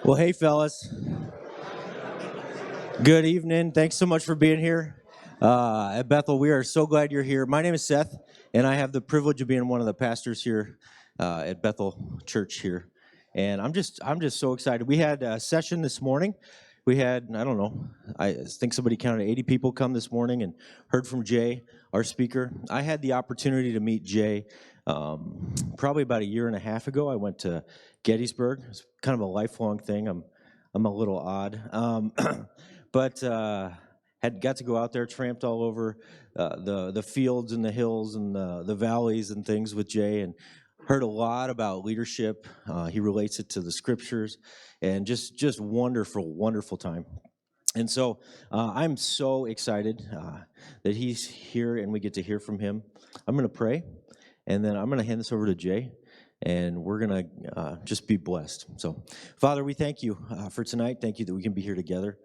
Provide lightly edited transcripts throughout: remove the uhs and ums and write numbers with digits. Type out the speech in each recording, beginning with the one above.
Well, hey, fellas. Good evening. Thanks so much for being here at Bethel. We are so glad you're here. My name is Seth, and I have the privilege of being one of the pastors here at Bethel Church here. And I'm just so excited. We had a session this morning. We had, I don't know, I think somebody counted 80 people come this morning and heard from Jay, our speaker. I had the opportunity to meet Jay probably about a year and a half ago. I went to Gettysburg. It's kind of a lifelong thing. I'm a little odd, but had got to go out there, tramped all over the fields and the hills and the valleys and things with Jay, and heard a lot about leadership. He relates it to the scriptures, and just wonderful time. And so I'm so excited that he's here and we get to hear from him. I'm going to pray, and then I'm going to hand this over to Jay, and we're going to just be blessed. So, Father, we thank you for tonight. Thank you that we can be here together.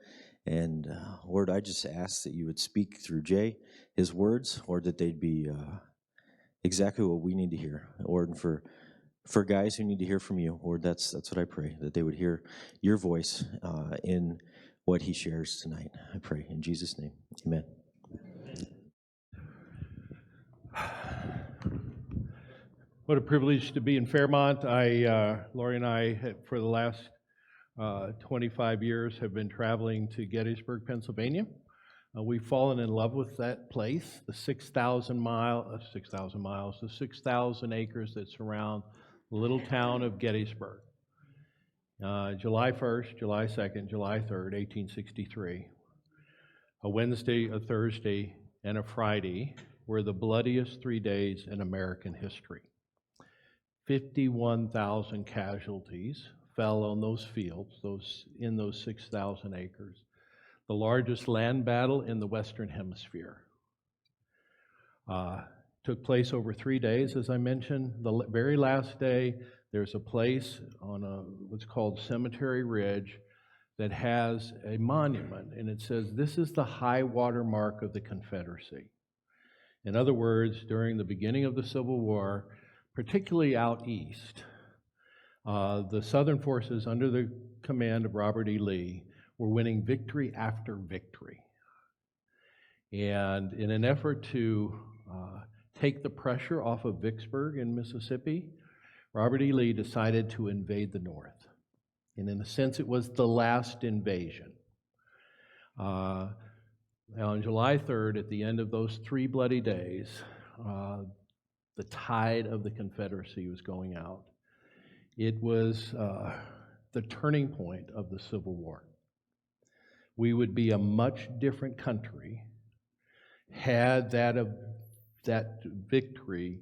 And, Lord, I just ask that you would speak through Jay, his words, Lord, that they'd be exactly what we need to hear. Lord, and for guys who need to hear from you, Lord, that's what I pray, that they would hear your voice in what he shares tonight. I pray in Jesus' name. Amen. What a privilege to be in Fairmont. Lori and I, for the last 25 years, have been traveling to Gettysburg, Pennsylvania. We've fallen in love with that place, the 6,000 acres that surround the little town of Gettysburg. July 1st, July 2nd, July 3rd, 1863. A Wednesday, a Thursday, and a Friday were the bloodiest 3 days in American history. 51,000 casualties fell on those fields, in those 6,000 acres. The largest land battle in the Western Hemisphere. Took place over 3 days, as I mentioned. The very last day, there's a place on what's called Cemetery Ridge that has a monument, and it says, "This is the high water mark of the Confederacy." In other words, during the beginning of the Civil War, particularly out east, the Southern forces under the command of Robert E. Lee were winning victory after victory. And in an effort to take the pressure off of Vicksburg in Mississippi, Robert E. Lee decided to invade the North. And in a sense, it was the last invasion. Now, on July 3rd, at the end of those 3 bloody days, the tide of the Confederacy was going out. It was the turning point of the Civil War. We would be a much different country had that victory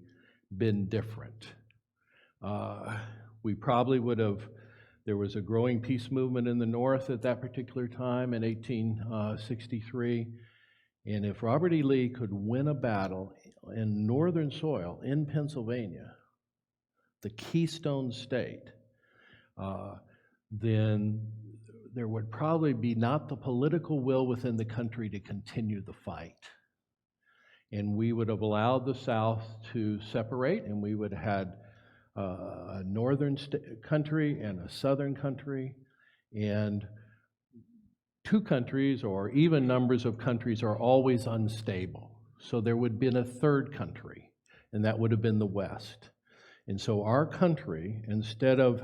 been different. We probably would have, there was a growing peace movement in the North at that particular time in 1863, and if Robert E. Lee could win a battle in northern soil in Pennsylvania, the Keystone State, then there would probably be not the political will within the country to continue the fight. And we would have allowed the South to separate, and we would have had a northern country and a southern country, and 2 countries or even numbers of countries are always unstable. So there would have been a third country, and that would have been the West. And so our country, instead of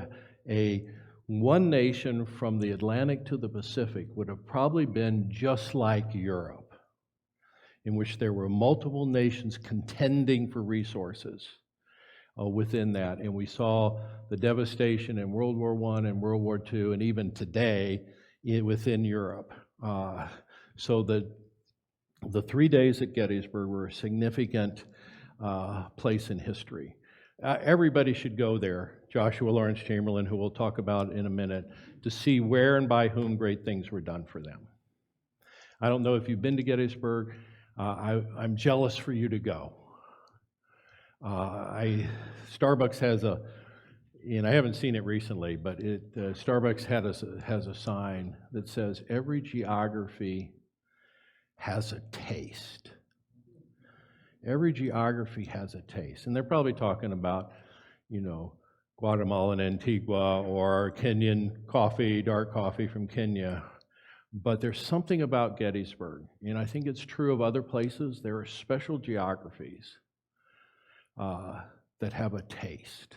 a one nation from the Atlantic to the Pacific, would have probably been just like Europe, in which there were multiple nations contending for resources within that. And we saw the devastation in World War I and World War II, and even today within Europe. So the 3 days at Gettysburg were a significant place in history. Everybody should go there. Joshua Lawrence Chamberlain, who we'll talk about in a minute, to see where and by whom great things were done for them. I don't know if you've been to Gettysburg. I'm jealous for you to go. Starbucks has and I haven't seen it recently, but Starbucks has a sign that says, "Every geography has a taste." Every geography has a taste. And they're probably talking about, Guatemalan Antigua or Kenyan coffee, dark coffee from Kenya. But there's something about Gettysburg, and I think it's true of other places. There are special geographies that have a taste.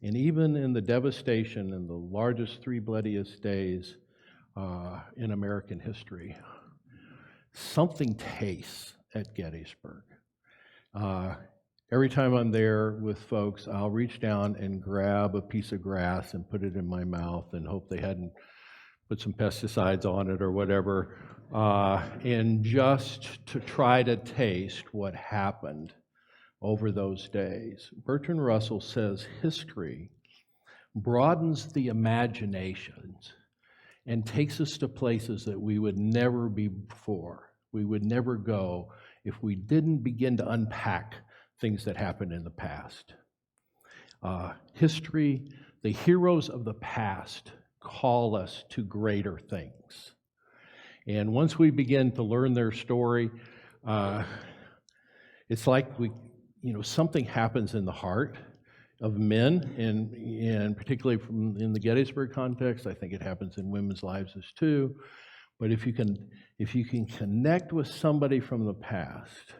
And even in the devastation in the largest 3 bloodiest days in American history, something tastes at Gettysburg. Every time I'm there with folks, I'll reach down and grab a piece of grass and put it in my mouth and hope they hadn't put some pesticides on it or whatever, and just to try to taste what happened over those days. Bertrand Russell says history broadens the imaginations and takes us to places that we would never be before. We would never go if we didn't begin to unpack things that happened in the past. History, the heroes of the past call us to greater things. And once we begin to learn their story, it's like something happens in the heart of men, and particularly in the Gettysburg context. I think it happens in women's lives as too. But if you can connect with somebody from the past,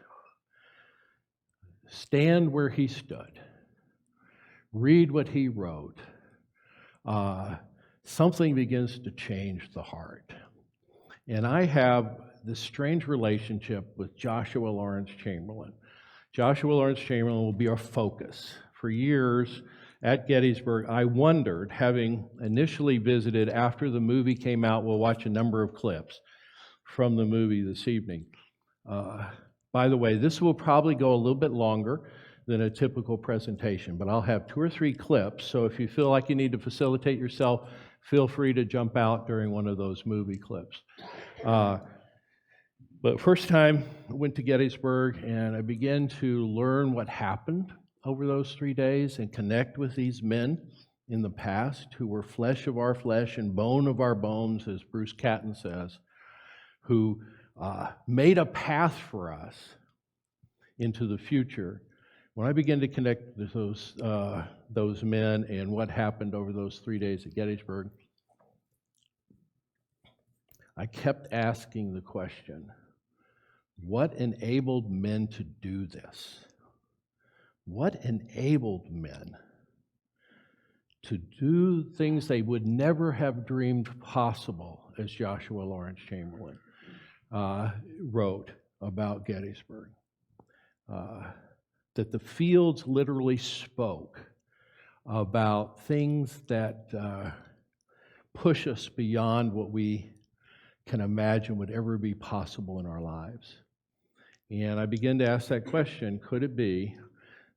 stand where he stood, read what he wrote, something begins to change the heart. And I have this strange relationship with Joshua Lawrence Chamberlain. Joshua Lawrence Chamberlain will be our focus. For years at Gettysburg, I wondered, having initially visited after the movie came out, we'll watch a number of clips from the movie this evening. By the way, this will probably go a little bit longer than a typical presentation, but I'll have 2 or 3 clips, so if you feel like you need to facilitate yourself, feel free to jump out during one of those movie clips. But first time I went to Gettysburg, and I began to learn what happened over those 3 days and connect with these men in the past who were flesh of our flesh and bone of our bones, as Bruce Catton says, who made a path for us into the future. When I began to connect with those men and what happened over those 3 days at Gettysburg, I kept asking the question, what enabled men to do this? What enabled men to do things they would never have dreamed possible, as Joshua Lawrence Chamberlain wrote about Gettysburg? That the fields literally spoke about things that push us beyond what we can imagine would ever be possible in our lives. And I began to ask that question, could it be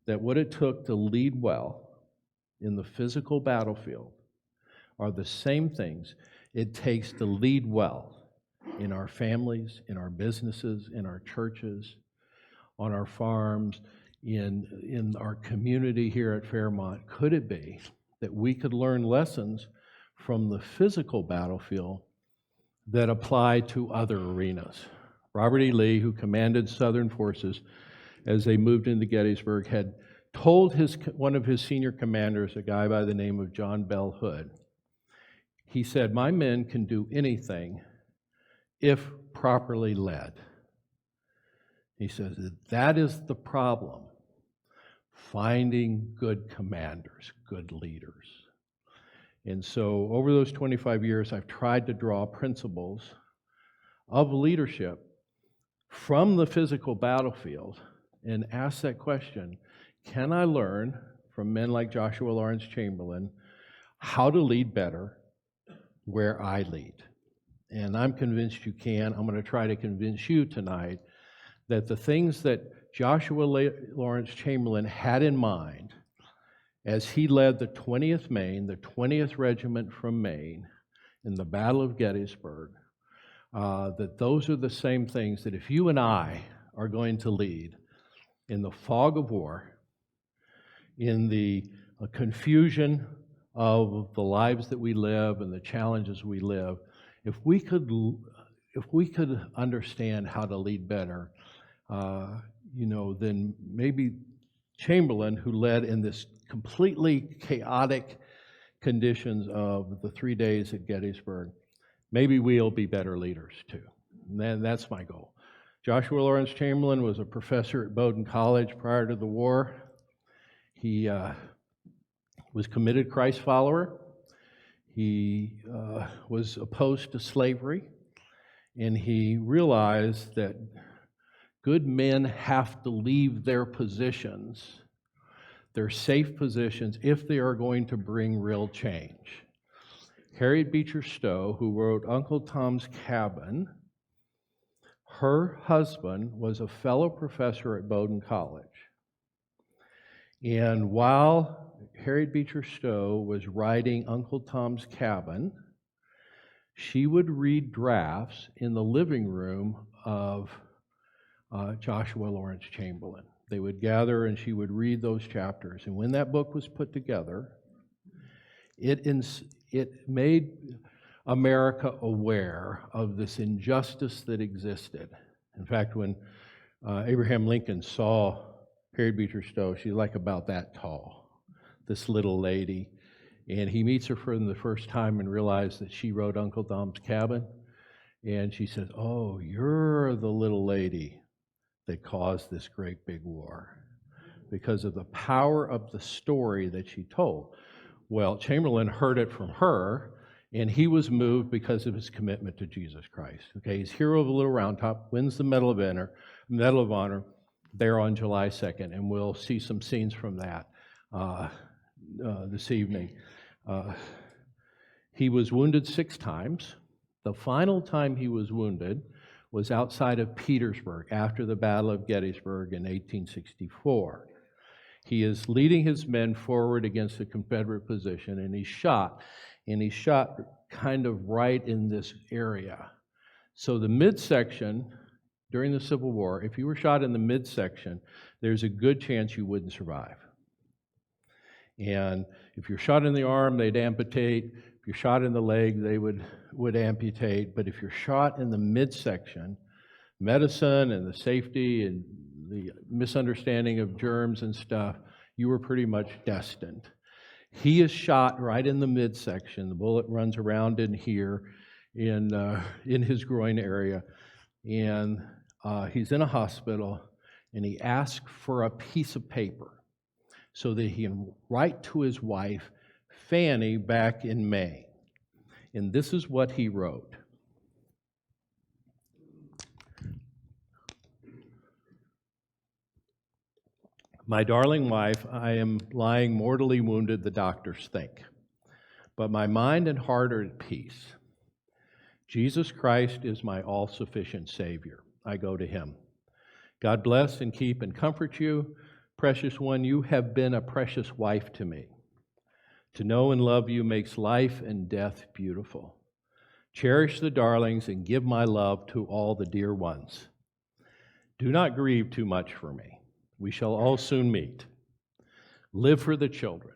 that what it took to lead well in the physical battlefield are the same things it takes to lead well in our families, in our businesses, in our churches, on our farms, in our community here at Fairmont? Could it be that we could learn lessons from the physical battlefield that apply to other arenas? Robert E. Lee, who commanded Southern forces as they moved into Gettysburg, had told one of his senior commanders, a guy by the name of John Bell Hood, he said, "My men can do anything if properly led." He says that is the problem, finding good commanders, good leaders. And so over those 25 years, I've tried to draw principles of leadership from the physical battlefield and ask that question, can I learn from men like Joshua Lawrence Chamberlain how to lead better where I lead? And I'm convinced you can. I'm going to try to convince you tonight that the things that Joshua Lawrence Chamberlain had in mind as he led the 20th Maine, the 20th Regiment from Maine, in the Battle of Gettysburg, that those are the same things that if you and I are going to lead in the fog of war, in the confusion of the lives that we live and the challenges we live, if we could understand how to lead better, then maybe Chamberlain, who led in this completely chaotic conditions of the 3 days at Gettysburg. Maybe we'll be better leaders too. And that's my goal. Joshua Lawrence Chamberlain was a professor at Bowdoin College prior to the war. He was committed Christ follower. He was opposed to slavery, and he realized that good men have to leave their positions, their safe positions, if they are going to bring real change. Harriet Beecher Stowe, who wrote Uncle Tom's Cabin, her husband was a fellow professor at Bowdoin College. And while Harriet Beecher Stowe was writing Uncle Tom's Cabin, she would read drafts in the living room of Joshua Lawrence Chamberlain. They would gather and she would read those chapters. And when that book was put together, it made America aware of this injustice that existed. In fact, when Abraham Lincoln saw Harriet Beecher Stowe, she's like about that tall, this little lady. And he meets her for the first time and realizes that she wrote Uncle Tom's Cabin. And she says, "Oh, you're the little lady that caused this great big war," because of the power of the story that she told. Well, Chamberlain heard it from her, and he was moved because of his commitment to Jesus Christ. Okay, he's hero of the Little Round Top, wins the Medal of Honor there on July 2nd, and we'll see some scenes from that this evening. He was wounded 6 times. The final time he was wounded was outside of Petersburg after the Battle of Gettysburg in 1864. He is leading his men forward against the Confederate position, and he's shot kind of right in this area. So the midsection, during the Civil War, if you were shot in the midsection, there's a good chance you wouldn't survive. And if you're shot in the arm, they'd amputate. If you're shot in the leg, they would amputate. But if you're shot in the midsection, medicine and the safety and the misunderstanding of germs and stuff, you were pretty much destined. He is shot right in the midsection. The bullet runs around in here in his groin area. And he's in a hospital, and he asks for a piece of paper so that he can write to his wife, Fanny, back in May. And this is what he wrote. "My darling wife, I am lying mortally wounded, the doctors think. But my mind and heart are at peace. Jesus Christ is my all-sufficient Savior. I go to Him. God bless and keep and comfort you. Precious one, you have been a precious wife to me. To know and love you makes life and death beautiful. Cherish the darlings and give my love to all the dear ones. Do not grieve too much for me. We shall all soon meet. Live for the children.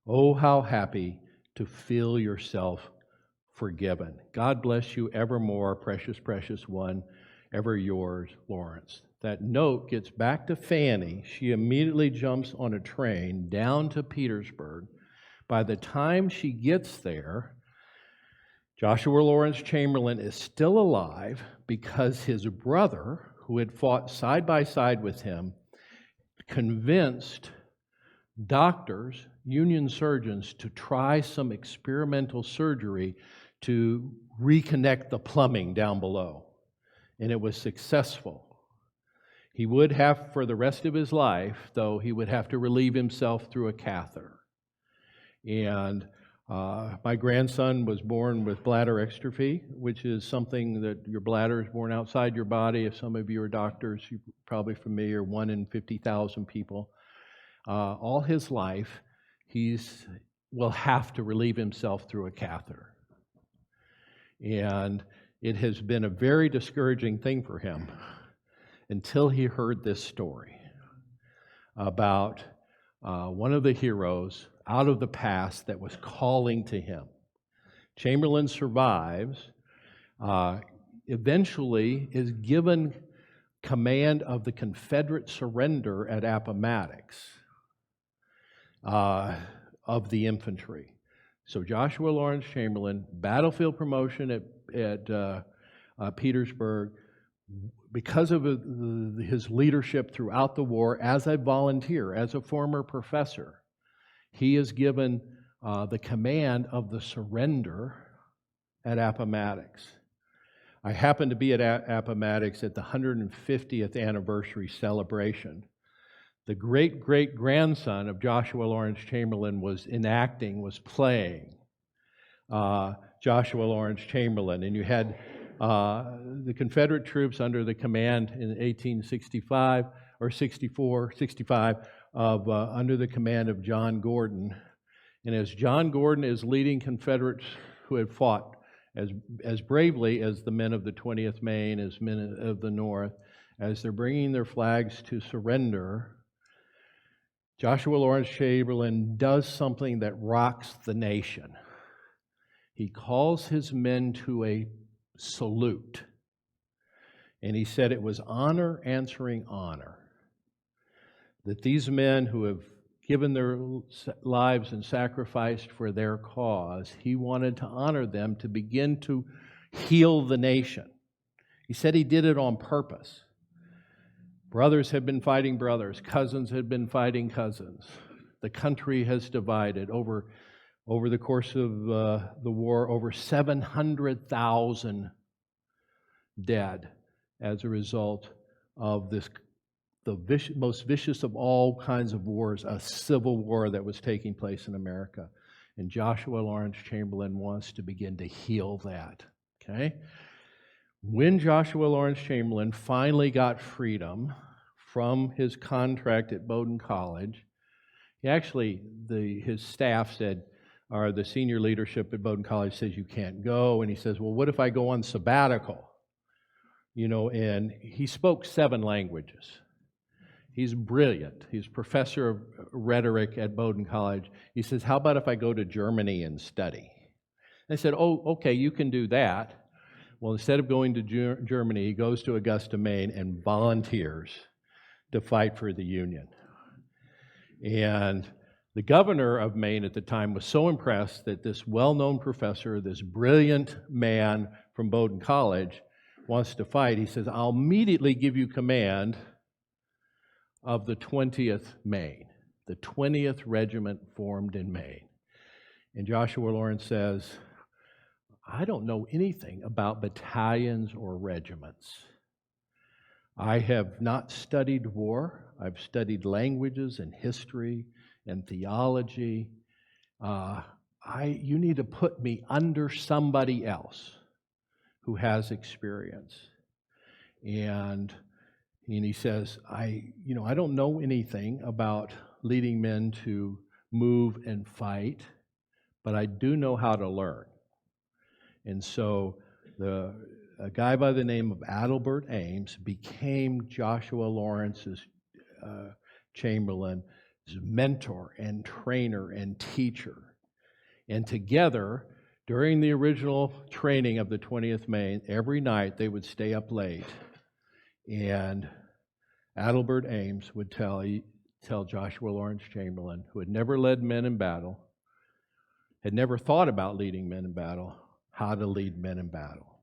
Oh, how happy to feel yourself forgiven. God bless you evermore, precious, precious one. Ever yours, Lawrence." That note gets back to Fanny. She immediately jumps on a train down to Petersburg. By the time she gets there, Joshua Lawrence Chamberlain is still alive because his brother, who had fought side by side with him, convinced doctors, Union surgeons, to try some experimental surgery to reconnect the plumbing down below. And it was successful. He would have, for the rest of his life, though, he would have to relieve himself through a catheter. And my grandson was born with bladder exstrophy, which is something that your bladder is born outside your body. If some of you are doctors, you're probably familiar, 1 in 50,000 people. All his life, will have to relieve himself through a catheter. And it has been a very discouraging thing for him until he heard this story about one of the heroes out of the past that was calling to him. Chamberlain survives, eventually is given command of the Confederate surrender at Appomattox of the infantry. So Joshua Lawrence Chamberlain, battlefield promotion at Petersburg, because of his leadership throughout the war as a volunteer, as a former professor, he is given the command of the surrender at Appomattox. I happened to be at Appomattox at the 150th anniversary celebration. The great-great-grandson of Joshua Lawrence Chamberlain was playing Joshua Lawrence Chamberlain. And you had the Confederate troops under the command in 1865 or 65 of under the command of John Gordon. And as John Gordon is leading Confederates who had fought as bravely as the men of the 20th Maine, as men of the North, as they're bringing their flags to surrender, Joshua Lawrence Chamberlain does something that rocks the nation. He calls his men to a salute. And he said it was honor answering honor. That these men who have given their lives and sacrificed for their cause, he wanted to honor them to begin to heal the nation. He said he did it on purpose. Brothers had been fighting brothers. Cousins had been fighting cousins. The country has divided over the course of the war, over 700,000 dead as a result of this, most vicious of all kinds of wars, a civil war that was taking place in America. And Joshua Lawrence Chamberlain wants to begin to heal that. Okay? When Joshua Lawrence Chamberlain finally got freedom from his contract at Bowdoin College, his staff said, or the senior leadership at Bowdoin College says you can't go. And he says, well, what if I go on sabbatical? And he spoke 7 languages. He's brilliant. He's professor of rhetoric at Bowdoin College. He says, how about if I go to Germany and study? They said, oh, okay, you can do that. Well, instead of going to Germany, he goes to Augusta, Maine, and volunteers to fight for the Union. And the governor of Maine at the time was so impressed that this well-known professor, this brilliant man from Bowdoin College, wants to fight. He says, I'll immediately give you command of the 20th Maine, the 20th Regiment formed in Maine. And Joshua Lawrence says, I don't know anything about battalions or regiments. I have not studied war. I've studied languages and history and theology. You need to put me under somebody else who has experience. And he says, I don't know anything about leading men to move and fight, but I do know how to learn. And so a guy by the name of Adelbert Ames became Joshua Lawrence's Chamberlain's mentor and trainer and teacher. And together, during the original training of the 20th Maine, every night they would stay up late. And Adelbert Ames would tell Joshua Lawrence Chamberlain, who had never led men in battle, had never thought about leading men in battle, how to lead men in battle.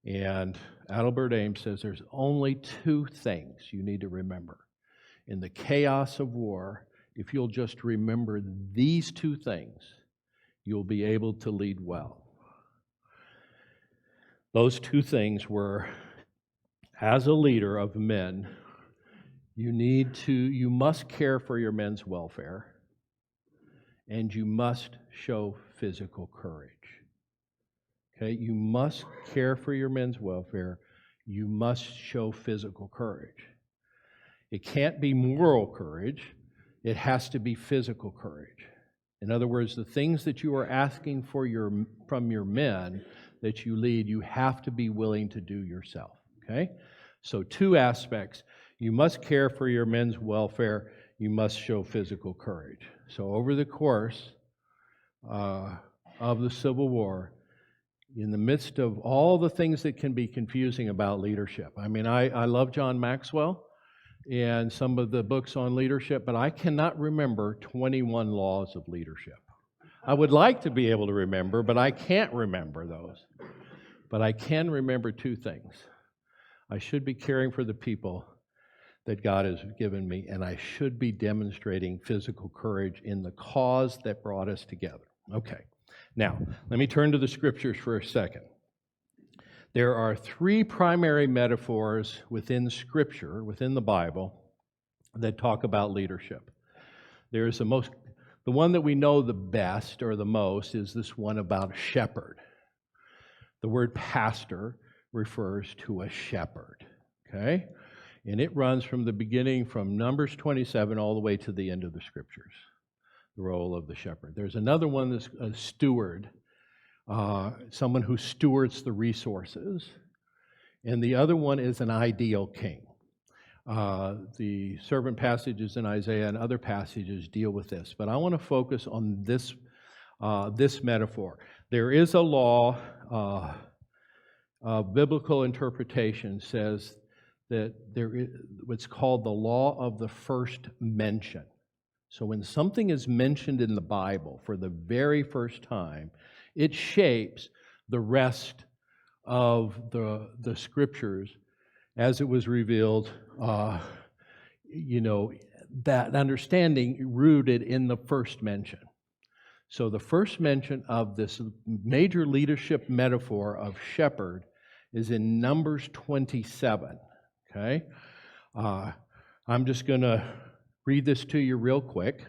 And Adelbert Ames says there's only 2 things you need to remember. In the chaos of war, if you'll just remember these 2 things, you'll be able to lead well. Those 2 things were, as a leader of men, you must care for your men's welfare, and you must show physical courage. Okay, you must care for your men's welfare. You must show physical courage. It can't be moral courage. It has to be physical courage. In other words, the things that you are asking from your men that you lead, you have to be willing to do yourself. Okay? So 2 aspects. You must care for your men's welfare. You must show physical courage. So over the course of the Civil War, in the midst of all the things that can be confusing about leadership. I mean, I love John Maxwell and some of the books on leadership, but I cannot remember 21 laws of leadership. I would like to be able to remember, but I can't remember those. But I can remember two things. I should be caring for the people that God has given me, and I should be demonstrating physical courage in the cause that brought us together. Okay, now, let me turn to the scriptures for a second. There are three primary metaphors within Scripture, within the Bible, that talk about leadership. There's the one that we know the best or the most is this one about a shepherd. The word pastor refers to a shepherd, okay? And it runs from the beginning, from Numbers 27 all the way to the end of the Scriptures, the role of the shepherd. There's another one that's a steward, someone who stewards the resources. And the other one is an ideal king. The servant passages in Isaiah and other passages deal with this. But I want to focus on this metaphor. There is a law, biblical interpretation says that there is what's called the law of the first mention. So when something is mentioned in the Bible for the very first time, it shapes the rest of the Scriptures as it was revealed, that understanding rooted in the first mention. So the first mention of this major leadership metaphor of shepherd is in Numbers 27, okay? I'm just going to read this to you real quick.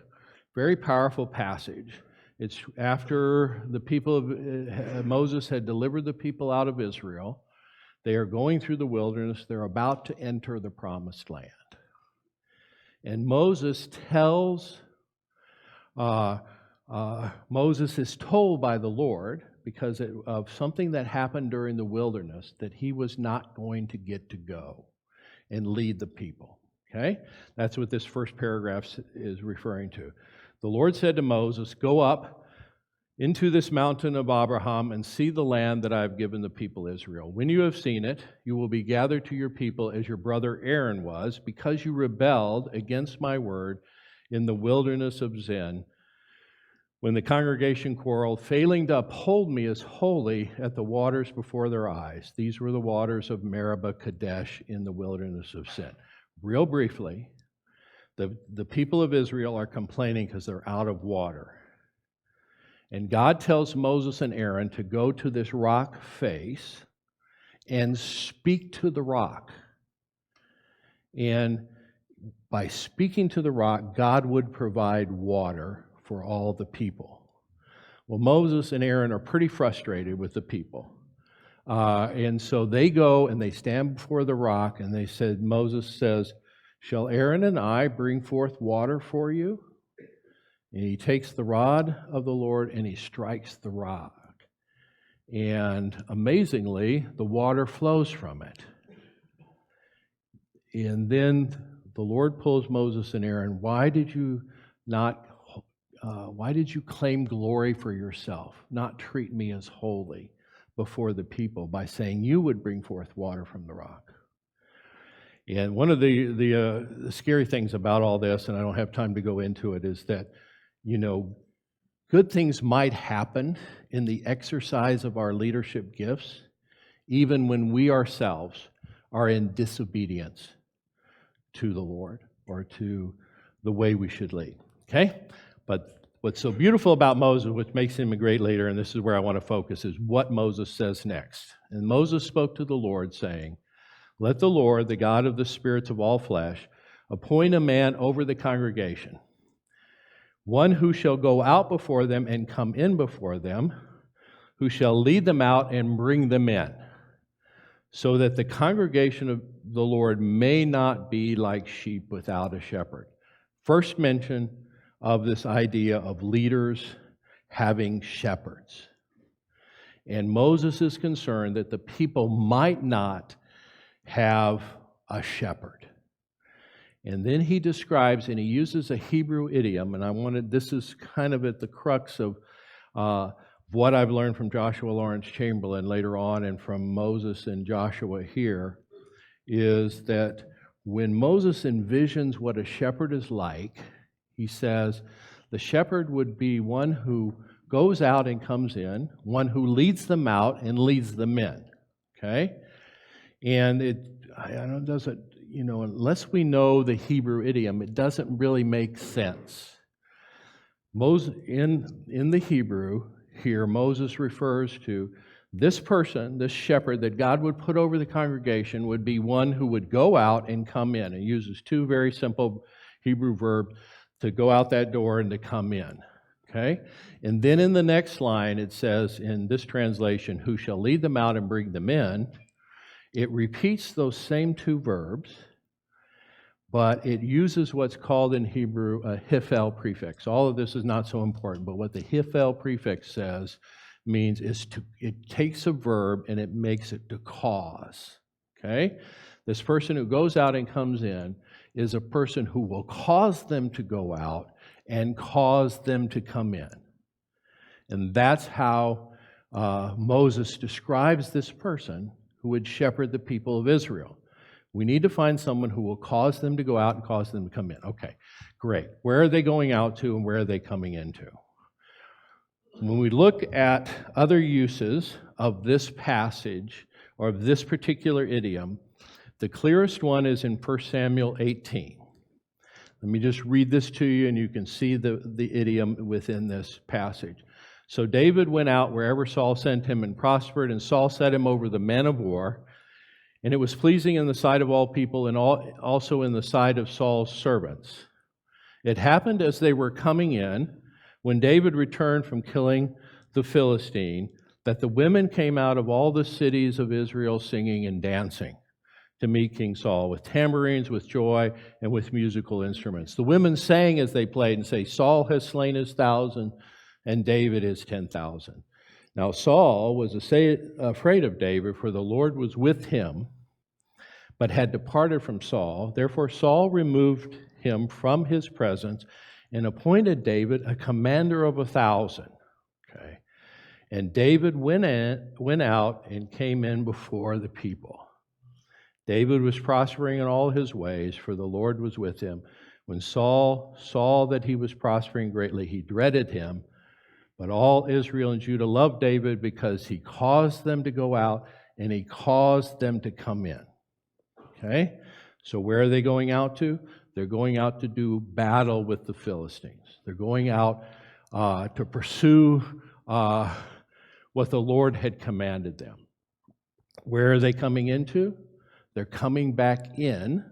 Very powerful passage. It's after the people of Moses had delivered the people out of Israel. They are going through the wilderness. They're about to enter the promised land. And Moses is told by the Lord, because of something that happened during the wilderness, that he was not going to get to go and lead the people. Okay? That's what this first paragraph is referring to. The Lord said to Moses, "Go up into this mountain of Abraham and see the land that I have given the people Israel. When you have seen it, you will be gathered to your people as your brother Aaron was, because you rebelled against my word in the wilderness of Zin, when the congregation quarreled, failing to uphold me as holy at the waters before their eyes. These were the waters of Meribah Kadesh in the wilderness of Zin." Real briefly, the people of Israel are complaining because they're out of water. And God tells Moses and Aaron to go to this rock face and speak to the rock. And by speaking to the rock, God would provide water for all the people. Well, Moses and Aaron are pretty frustrated with the people. And so they go and they stand before the rock, and Moses says, "Shall Aaron and I bring forth water for you?" And he takes the rod of the Lord and he strikes the rock. And amazingly, the water flows from it. And then the Lord pulls Moses and Aaron, why did you claim glory for yourself, not treat me as holy before the people by saying you would bring forth water from the rock? And one of the scary things about all this, and I don't have time to go into it, is that good things might happen in the exercise of our leadership gifts, even when we ourselves are in disobedience to the Lord or to the way we should lead. Okay? But what's so beautiful about Moses, which makes him a great leader, and this is where I want to focus, is what Moses says next. And Moses spoke to the Lord, saying, "Let the Lord, the God of the spirits of all flesh, appoint a man over the congregation, one who shall go out before them and come in before them, who shall lead them out and bring them in, so that the congregation of the Lord may not be like sheep without a shepherd." First mention of this idea of leaders having shepherds. And Moses is concerned that the people might not have a shepherd. And then he describes, and he uses a Hebrew idiom, and this is kind of at the crux of what I've learned from Joshua Lawrence Chamberlain later on and from Moses and Joshua here is that when Moses envisions what a shepherd is like, he says the shepherd would be one who goes out and comes in, one who leads them out and leads them in. Okay? And I know it doesn't, unless we know the Hebrew idiom, it doesn't really make sense. Moses, in the Hebrew, here, Moses refers to this person, this shepherd that God would put over the congregation would be one who would go out and come in. It uses two very simple Hebrew verbs to go out that door and to come in. Okay? And then in the next line, it says in this translation, who shall lead them out and bring them in. It repeats those same two verbs, but it uses what's called in Hebrew a hifel prefix. All of this is not so important, but what the hifel prefix says means it takes a verb and it makes it to cause. Okay? This person who goes out and comes in is a person who will cause them to go out and cause them to come in. And that's how Moses describes this person who would shepherd the people of Israel. We need to find someone who will cause them to go out and cause them to come in. Okay, great. Where are they going out to and where are they coming into? When we look at other uses of this passage or of this particular idiom, the clearest one is in 1 Samuel 18. Let me just read this to you and you can see the idiom within this passage. So David went out wherever Saul sent him and prospered, and Saul set him over the men of war. And it was pleasing in the sight of all people and also in the sight of Saul's servants. It happened as they were coming in, when David returned from killing the Philistine, that the women came out of all the cities of Israel singing and dancing to meet King Saul with tambourines, with joy, and with musical instruments. The women sang as they played and say, Saul has slain his 1,000 and David his 10,000. Now Saul was afraid of David, for the Lord was with him, but had departed from Saul. Therefore Saul removed him from his presence and appointed David a commander of 1,000. Okay. And David went out and came in before the people. David was prospering in all his ways, for the Lord was with him. When Saul saw that he was prospering greatly, he dreaded him. But all Israel and Judah loved David because he caused them to go out and he caused them to come in. Okay? So where are they going out to? They're going out to do battle with the Philistines. They're going out to pursue what the Lord had commanded them. Where are they coming into? They're coming back in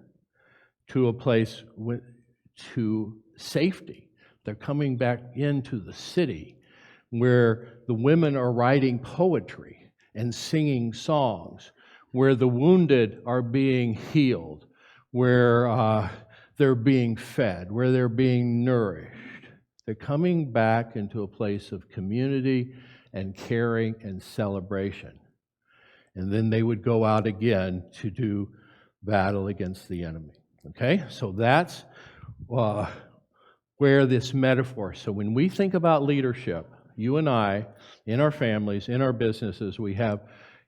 to a place to safety. They're coming back into the city where the women are writing poetry and singing songs, where the wounded are being healed, where they're being fed, where they're being nourished. They're coming back into a place of community and caring and celebration. And then they would go out again to do battle against the enemy. Okay? So that's where this metaphor. So when we think about leadership, you and I, in our families, in our businesses, we have,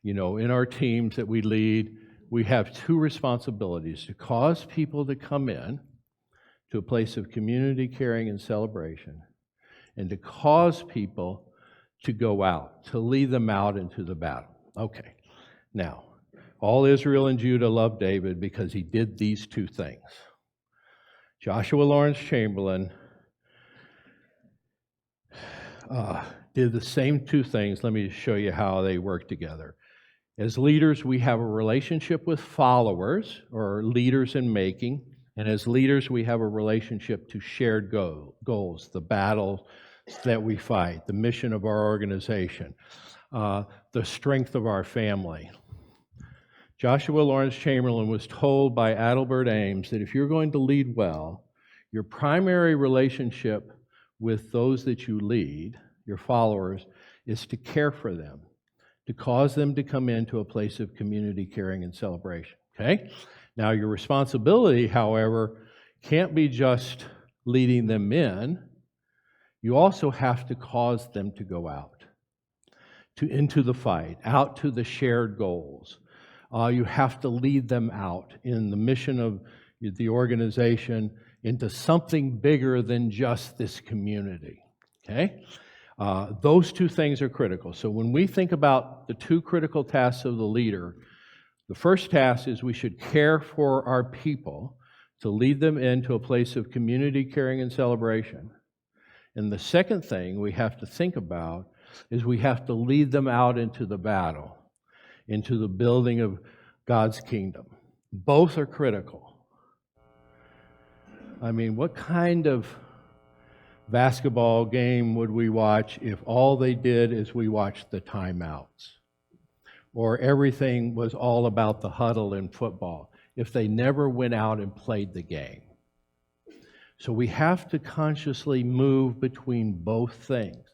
in our teams that we lead, we have two responsibilities: to cause people to come in to a place of community, caring, and celebration, and to cause people to go out, to lead them out into the battle. Okay. Now, all Israel and Judah loved David because he did these two things. Joshua Lawrence Chamberlain did the same two things. Let me show you how they work together. As leaders, we have a relationship with followers, or leaders in making, and as leaders, we have a relationship to shared goals, the battles that we fight, the mission of our organization, the strength of our family. Joshua Lawrence Chamberlain was told by Adelbert Ames that if you're going to lead well, your primary relationship with those that you lead, your followers, is to care for them, to cause them to come into a place of community, caring, and celebration. Okay? Now, your responsibility, however, can't be just leading them in. You also have to cause them to go out. into the fight, out to the shared goals. You have to lead them out in the mission of the organization into something bigger than just this community, okay? Those two things are critical. So when we think about the two critical tasks of the leader, the first task is we should care for our people to lead them into a place of community, caring, and celebration. And the second thing we have to think about is we have to lead them out into the battle, into the building of God's kingdom. Both are critical. I mean, what kind of basketball game would we watch if all they did is we watched the timeouts? Or everything was all about the huddle in football, if they never went out and played the game? So we have to consciously move between both things,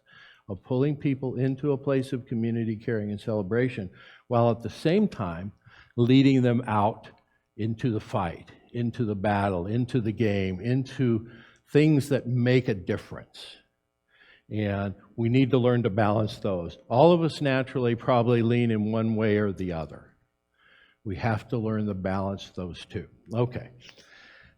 of pulling people into a place of community, caring, and celebration, while at the same time leading them out into the fight, into the battle, into the game, into things that make a difference. And we need to learn to balance those. All of us naturally probably lean in one way or the other. We have to learn to balance those two. Okay.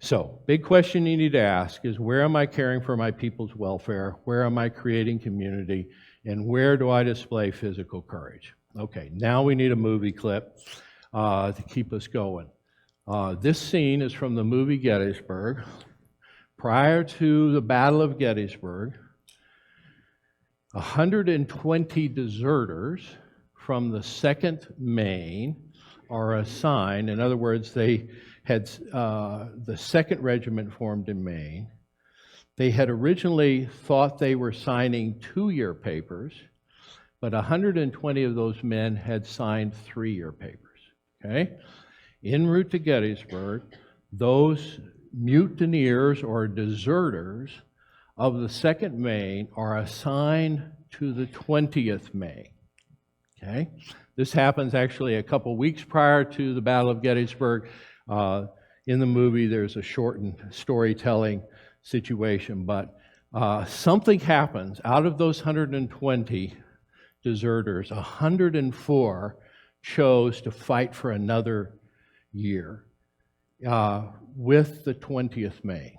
So, big question you need to ask is, where am I caring for my people's welfare? Where am I creating community? And where do I display physical courage? Okay, now we need a movie clip to keep us going. This scene is from the movie Gettysburg. Prior to the Battle of Gettysburg, 120 deserters from the 2nd Maine are assigned. In other words, they had the 2nd Regiment formed in Maine. They had originally thought they were signing 2-year papers, but 120 of those men had signed 3-year papers. Okay? En route to Gettysburg, those mutineers or deserters of the 2nd Maine are assigned to the 20th Maine. Okay? This happens actually a couple weeks prior to the Battle of Gettysburg. In the movie, there's a shortened storytelling situation, but something happens. Out of those 120 deserters, 104 chose to fight for another year with the 20th Maine.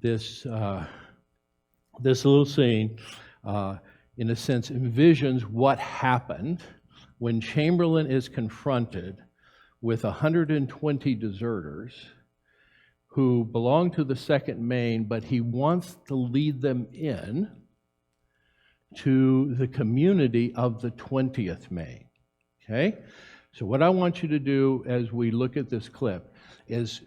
This little scene, in a sense, envisions what happened when Chamberlain is confronted with 120 deserters who belong to the 2nd Maine, but he wants to lead them in to the community of the 20th Maine. Okay? So what I want you to do as we look at this clip is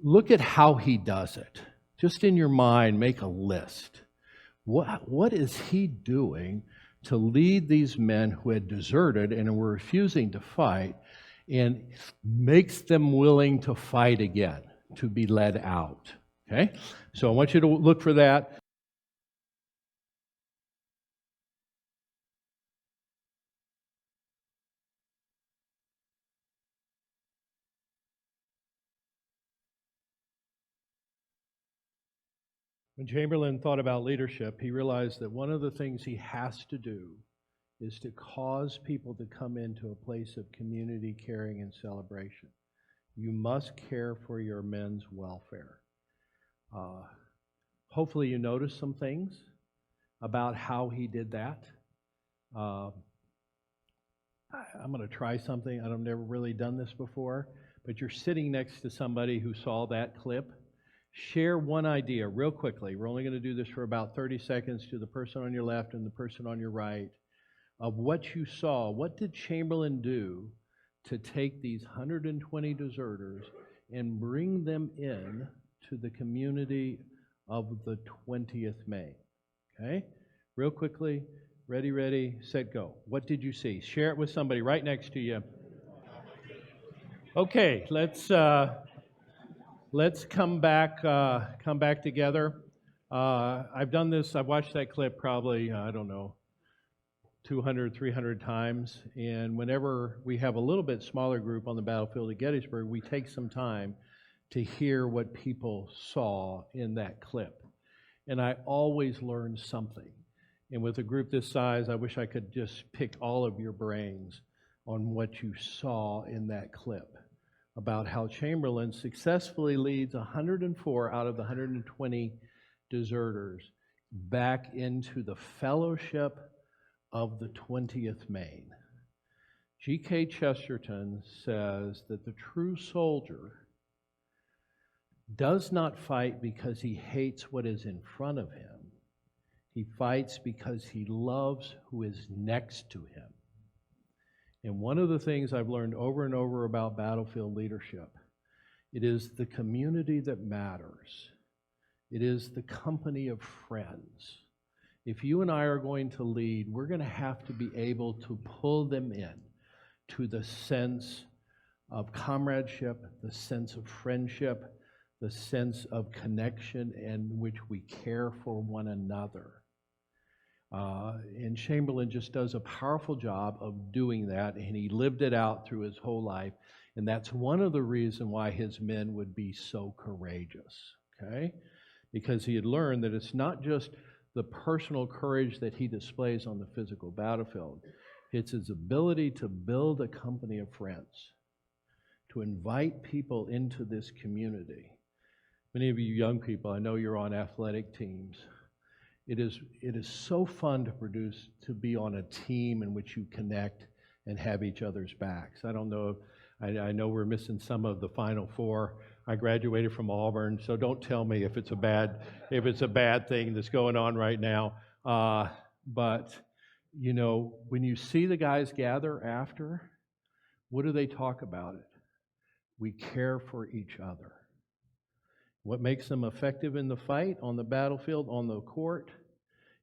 look at how he does it. Just in your mind, make a list. What is he doing to lead these men who had deserted and were refusing to fight, and makes them willing to fight again, to be led out? Okay? So I want you to look for that. When Chamberlain thought about leadership, he realized that one of the things he has to do is to cause people to come into a place of community, caring, and celebration. You must care for your men's welfare. Hopefully you noticed some things about how he did that. I'm going to try something. I've never really done this before, but you're sitting next to somebody who saw that clip. Share one idea real quickly. We're only going to do this for about 30 seconds, to the person on your left and the person on your right, of what you saw. What did Chamberlain do to take these 120 deserters and bring them in to the community of the 20th Maine? Okay? Real quickly. Ready, set, go. What did you see? Share it with somebody right next to you. Okay, let's come back together. I've done this. I've watched that clip probably, 200, 300 times. And whenever we have a little bit smaller group on the battlefield of Gettysburg, we take some time to hear what people saw in that clip. And I always learn something. And with a group this size, I wish I could just pick all of your brains on what you saw in that clip about how Chamberlain successfully leads 104 out of the 120 deserters back into the fellowship of the 20th Maine. G.K. Chesterton says that the true soldier does not fight because he hates what is in front of him. He fights because he loves who is next to him. And one of the things I've learned over and over about battlefield leadership, it is the community that matters. It is the company of friends. If you and I are going to lead, we're going to have to be able to pull them in to the sense of comradeship, the sense of friendship, the sense of connection in which we care for one another. And Chamberlain just does a powerful job of doing that, and he lived it out through his whole life. And that's one of the reasons why his men would be so courageous, okay? Because he had learned that it's not just the personal courage that he displays on the physical battlefield. It's his ability to build a company of friends, to invite people into this community. Many of you young people, I know you're on athletic teams. It is so fun to be on a team in which you connect and have each other's backs. I don't know, I know we're missing some of the Final Four. I graduated from Auburn, so don't tell me if it's a bad thing that's going on right now. But you know, when you see the guys gather after, what do they talk about it? We care for each other. What makes them effective in the fight, on the battlefield, on the court?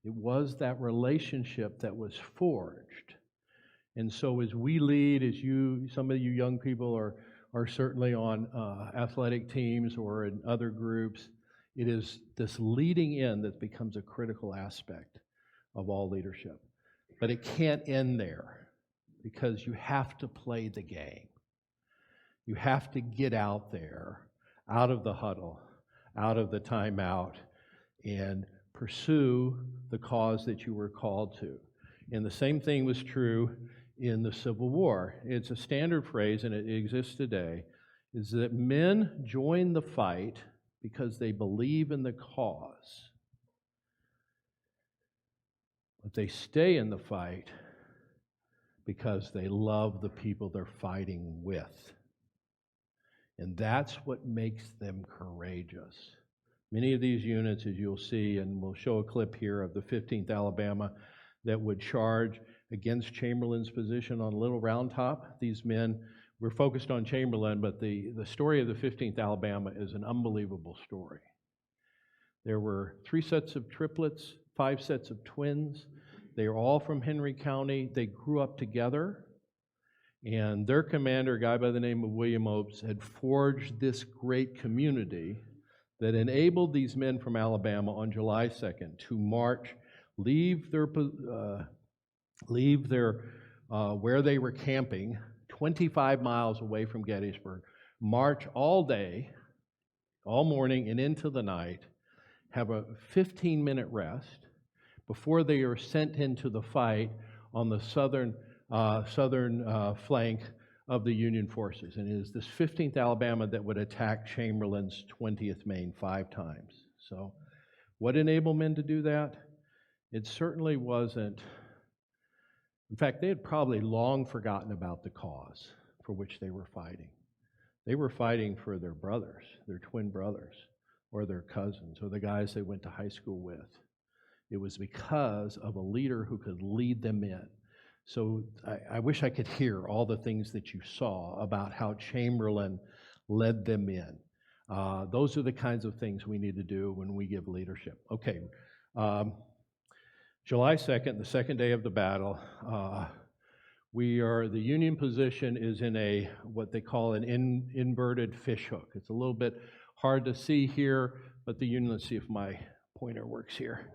It was that relationship that was forged. And so as we lead, some of you young people are certainly on athletic teams or in other groups, it is this leading in that becomes a critical aspect of all leadership. But it can't end there, because you have to play the game. You have to get out there, out of the huddle, out of the timeout, and pursue the cause that you were called to. And the same thing was true in the Civil War. It's a standard phrase, and it exists today, is that men join the fight because they believe in the cause. But they stay in the fight because they love the people they're fighting with. And that's what makes them courageous. Many of these units, as you'll see, and we'll show a clip here of the 15th Alabama that would charge against Chamberlain's position on Little Round Top. These men, we're focused on Chamberlain, but the story of the 15th Alabama is an unbelievable story. There were 3 sets of triplets, 5 sets of twins. They are all from Henry County. They grew up together. And their commander, a guy by the name of William Opes, had forged this great community that enabled these men from Alabama on July 2nd to march, leave their where they were camping, 25 miles away from Gettysburg, march all day, all morning and into the night, have a 15-minute rest before they are sent into the fight on the southern flank of the Union forces. And it is this 15th Alabama that would attack Chamberlain's 20th Maine 5 times. So what enabled men to do that? It certainly wasn't. In fact, they had probably long forgotten about the cause for which they were fighting. They were fighting for their brothers, their twin brothers, or their cousins, or the guys they went to high school with. It was because of a leader who could lead them in. So I wish I could hear all the things that you saw about how Chamberlain led them in. Those are the kinds of things we need to do when we give leadership. Okay, July 2nd, the second day of the battle, the Union position is in what they call an inverted fishhook. It's a little bit hard to see here, but let's see if my pointer works here.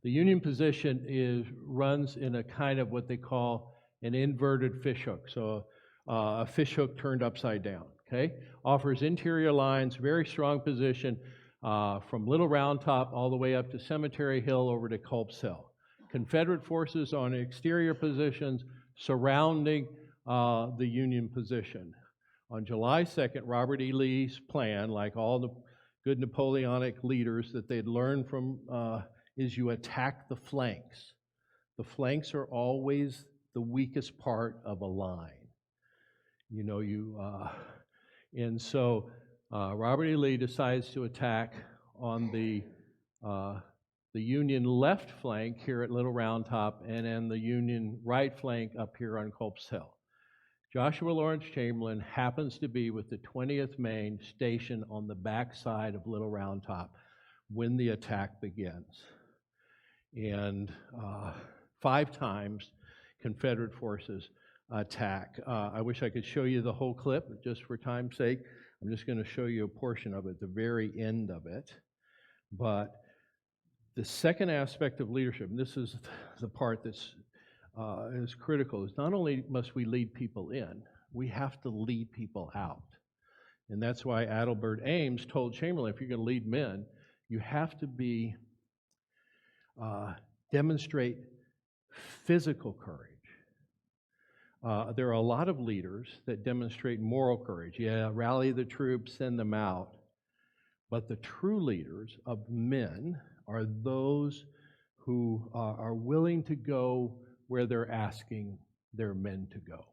The Union position runs in a kind of what they call an inverted fishhook. So a fishhook turned upside down, okay? Offers interior lines, very strong position. from Little Round Top all the way up to Cemetery Hill over to Culp's Hill. Confederate forces on exterior positions surrounding the Union position. On July 2nd, Robert E. Lee's plan, like all the good Napoleonic leaders that they'd learned from, is you attack the flanks. The flanks are always the weakest part of a line. And so Robert E. Lee decides to attack on the Union left flank here at Little Round Top, and then the Union right flank up here on Culp's Hill. Joshua Lawrence Chamberlain happens to be with the 20th Maine stationed on the back side of Little Round Top when the attack begins. And 5 times Confederate forces attack. I wish I could show you the whole clip, but just for time's sake, I'm just going to show you a portion of it, the very end of it. But the second aspect of leadership, and this is the part that's is critical, is not only must we lead people in, we have to lead people out. And that's why Adelbert Ames told Chamberlain, if you're going to lead men, you have to demonstrate physical courage. There are a lot of leaders that demonstrate moral courage. Yeah, rally the troops, send them out. But the true leaders of men are those who are willing to go where they're asking their men to go.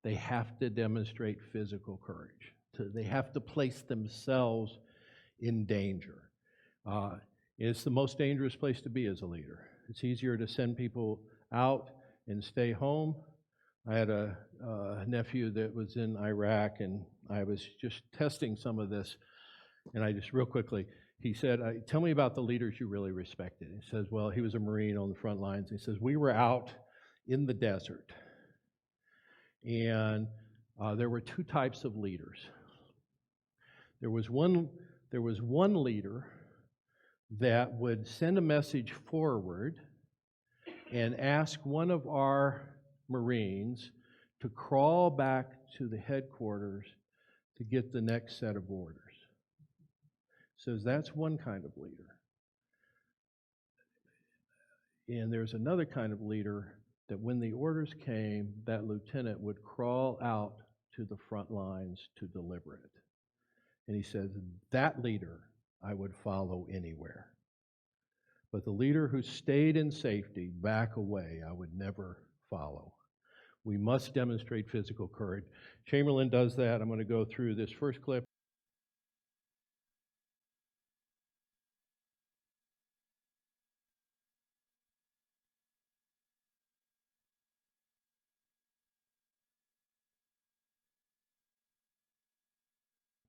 They have to demonstrate physical courage. They have to place themselves in danger. It's the most dangerous place to be as a leader. It's easier to send people out and stay home. I had a nephew that was in Iraq, and I was just testing some of this, and I just real quickly, he said, tell me about the leaders you really respected. He says, well, he was a Marine on the front lines. He says, we were out in the desert, and there were 2 types of leaders. There was one leader that would send a message forward and ask one of our Marines to crawl back to the headquarters to get the next set of orders. Says that's one kind of leader. And there's another kind of leader that when the orders came, that lieutenant would crawl out to the front lines to deliver it. And he says, that leader I would follow anywhere. But the leader who stayed in safety, back away, I would never follow. We must demonstrate physical courage. Chamberlain does that. I'm going to go through this first clip.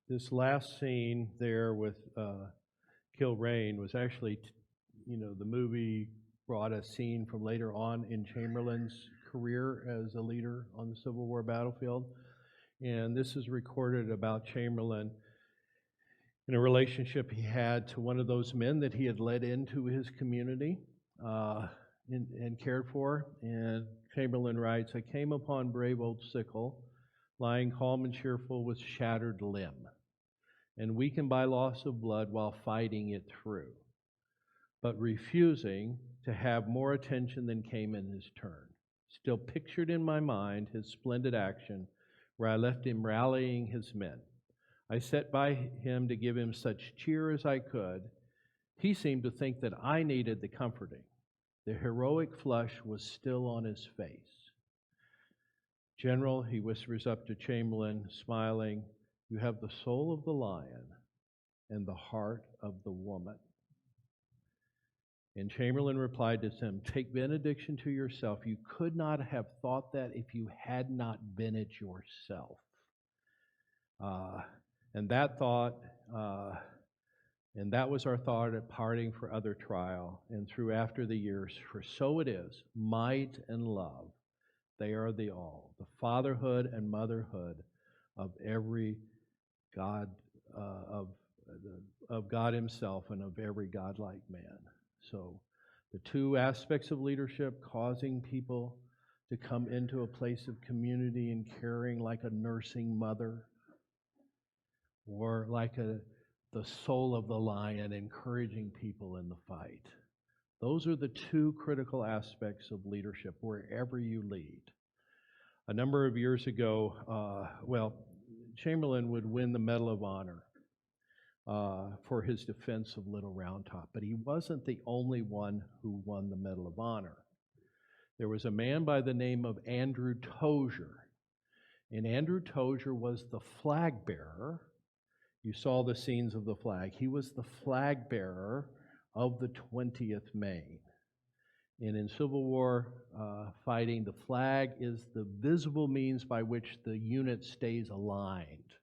This last scene there with Kilrain was actually, the movie brought a scene from later on in Chamberlain's career as a leader on the Civil War battlefield. And this is recorded about Chamberlain in a relationship he had to one of those men that he had led into his community and cared for. And Chamberlain writes, I came upon brave old Sickle, lying calm and cheerful with shattered limb, and weakened by loss of blood while fighting it through, but refusing to have more attention than came in his turn. Still pictured in my mind his splendid action, where I left him rallying his men. I sat by him to give him such cheer as I could. He seemed to think that I needed the comforting. The heroic flush was still on his face. General, he whispers up to Chamberlain, smiling, you have the soul of the lion and the heart of the woman. And Chamberlain replied to him, take benediction to yourself. You could not have thought that if you had not been it yourself. And that was our thought at parting for other trial and through after the years. For so it is, might and love, they are the all, the fatherhood and motherhood of every God, of God himself and of every godlike man. So the 2 aspects of leadership, causing people to come into a place of community and caring like a nursing mother, or like a the soul of the lion, encouraging people in the fight. Those are the two critical aspects of leadership wherever you lead. A number of years ago, Chamberlain would win the Medal of Honor for his defense of Little Round Top, but he wasn't the only one who won the Medal of Honor. There was a man by the name of Andrew Tozier, and Andrew Tozier was the flag bearer. You saw the scenes of the flag. He was the flag bearer of the 20th Maine. And in Civil War fighting, the flag is the visible means by which the unit stays aligned,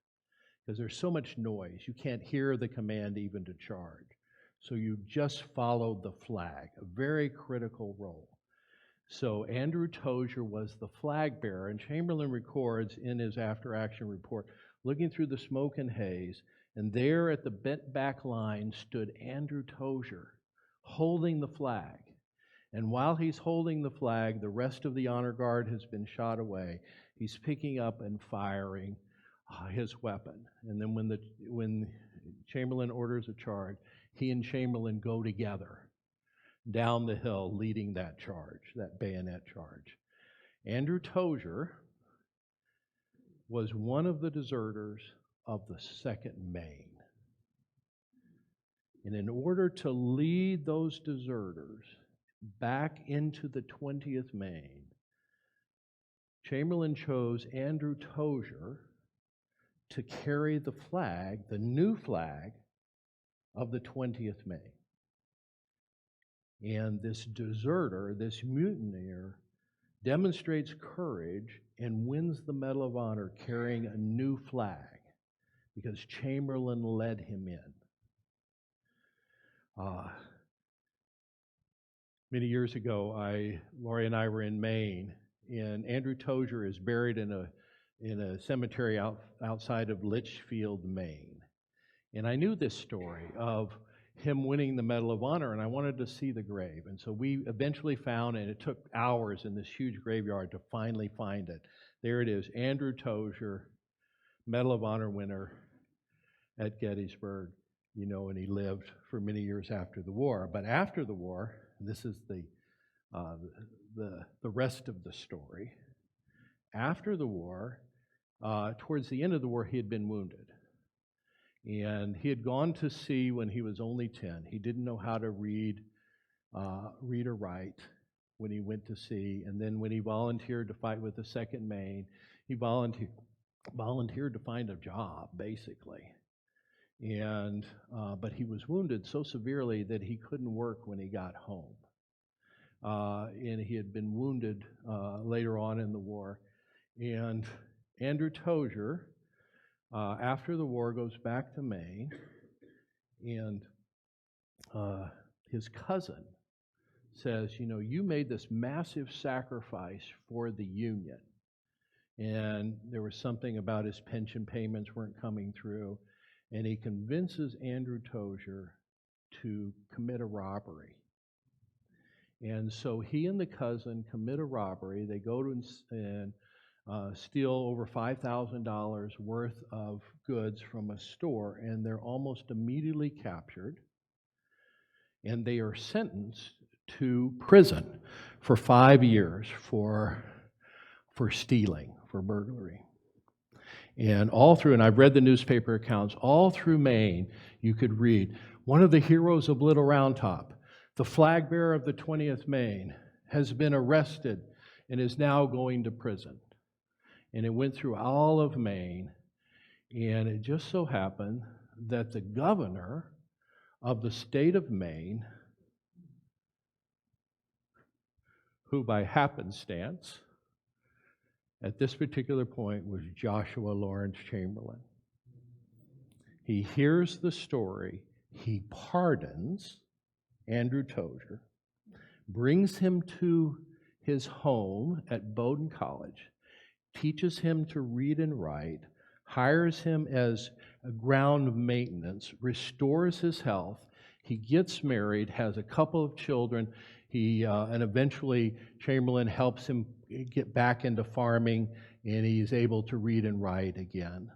because there's so much noise. You can't hear the command even to charge. So you just follow the flag, a very critical role. So Andrew Tozier was the flag bearer, and Chamberlain records in his after-action report, looking through the smoke and haze, and there at the bent back line stood Andrew Tozier, holding the flag. And while he's holding the flag, the rest of the honor guard has been shot away. He's picking up and firing his weapon. And then when Chamberlain orders a charge, he and Chamberlain go together down the hill leading that charge, that bayonet charge. Andrew Tozier was one of the deserters of the 2nd Maine. And in order to lead those deserters back into the 20th Maine, Chamberlain chose Andrew Tozier to carry the flag, the new flag of the 20th Maine. And this deserter, this mutineer, demonstrates courage and wins the Medal of Honor carrying a new flag because Chamberlain led him in. Many years ago, Lori and I were in Maine, and Andrew Tozier is buried in a cemetery outside of Litchfield, Maine. And I knew this story of him winning the Medal of Honor, and I wanted to see the grave. And so we eventually found, and it took hours in this huge graveyard to finally find it. There it is, Andrew Tozier, Medal of Honor winner at Gettysburg, and he lived for many years after the war. But after the war, this is the rest of the story. After the war, towards the end of the war, he had been wounded. And he had gone to sea when he was only 10. He didn't know how to read or write when he went to sea. And then when he volunteered to fight with the 2nd Maine, he volunteered to find a job, basically. And but he was wounded so severely that he couldn't work when he got home. And he had been wounded later on in the war. And Andrew Tozier, after the war, goes back to Maine, and his cousin says, you made this massive sacrifice for the Union. And there was something about his pension payments weren't coming through, and he convinces Andrew Tozier to commit a robbery. And so he and the cousin commit a robbery. They go to and steal over $5,000 worth of goods from a store, and they're almost immediately captured, and they are sentenced to prison for 5 years for stealing, for burglary. And all through, and I've read the newspaper accounts, all through Maine, you could read, one of the heroes of Little Round Top, the flag bearer of the 20th Maine, has been arrested and is now going to prison. And it went through all of Maine, and it just so happened that the governor of the state of Maine, who by happenstance at this particular point was Joshua Lawrence Chamberlain. He hears the story, he pardons Andrew Tozier, brings him to his home at Bowdoin College, teaches him to read and write, hires him as a ground maintenance, restores his health. He gets married, has a couple of children. And eventually Chamberlain helps him get back into farming, and he's able to read and write again.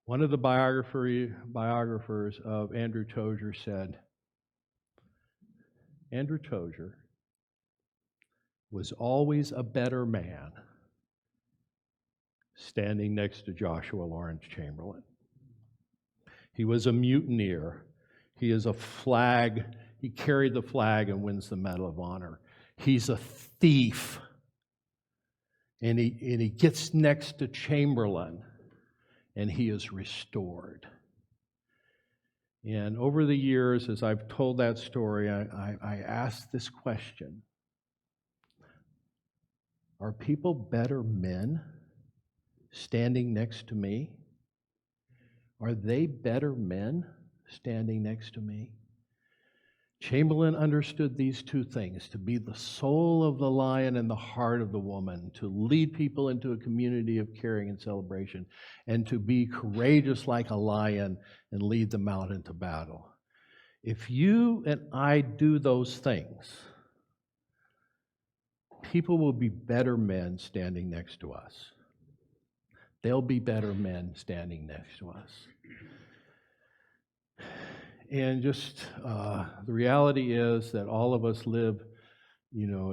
One of the biographers of Andrew Tozier said, Andrew Tozier was always a better man standing next to Joshua Lawrence Chamberlain. He was a mutineer. He is a flag. He carried the flag and wins the Medal of Honor. He's a thief. And he gets next to Chamberlain, and he is restored. And over the years, as I've told that story, I asked this question: are people better men standing next to me? Are they better men standing next to me? Chamberlain understood these two things: to be the soul of the lion and the heart of the woman, to lead people into a community of caring and celebration, and to be courageous like a lion and lead them out into battle. If you and I do those things, people will be better men standing next to us. They'll be better men standing next to us. And just the reality is that all of us live,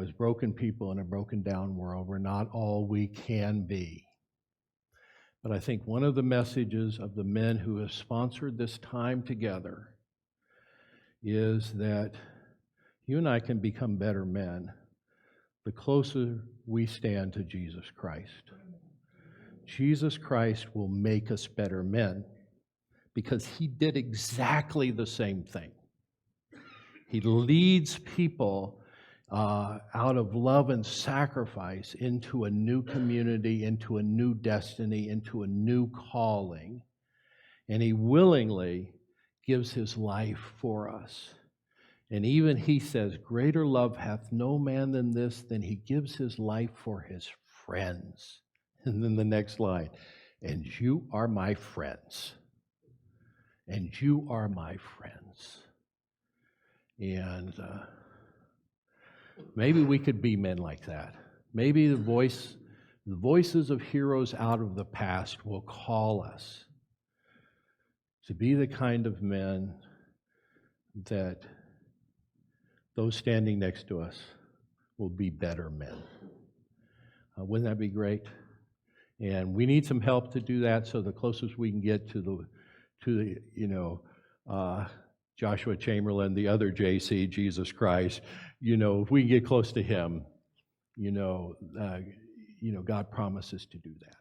as broken people in a broken down world. We're not all we can be. But I think one of the messages of the men who have sponsored this time together is that you and I can become better men the closer we stand to Jesus Christ. Jesus Christ will make us better men, because he did exactly the same thing. He leads people out of love and sacrifice into a new community, into a new destiny, into a new calling. And he willingly gives his life for us. And even he says, greater love hath no man than this, than he gives his life for his friends. And then the next line, and you are my friends. And you are my friends. And maybe we could be men like that. Maybe the voices of heroes out of the past will call us to be the kind of men that those standing next to us will be better men. Wouldn't that be great? And we need some help to do that, so the closest we can get to the Joshua Chamberlain, the other JC, Jesus Christ, if we can get close to him, God promises to do that.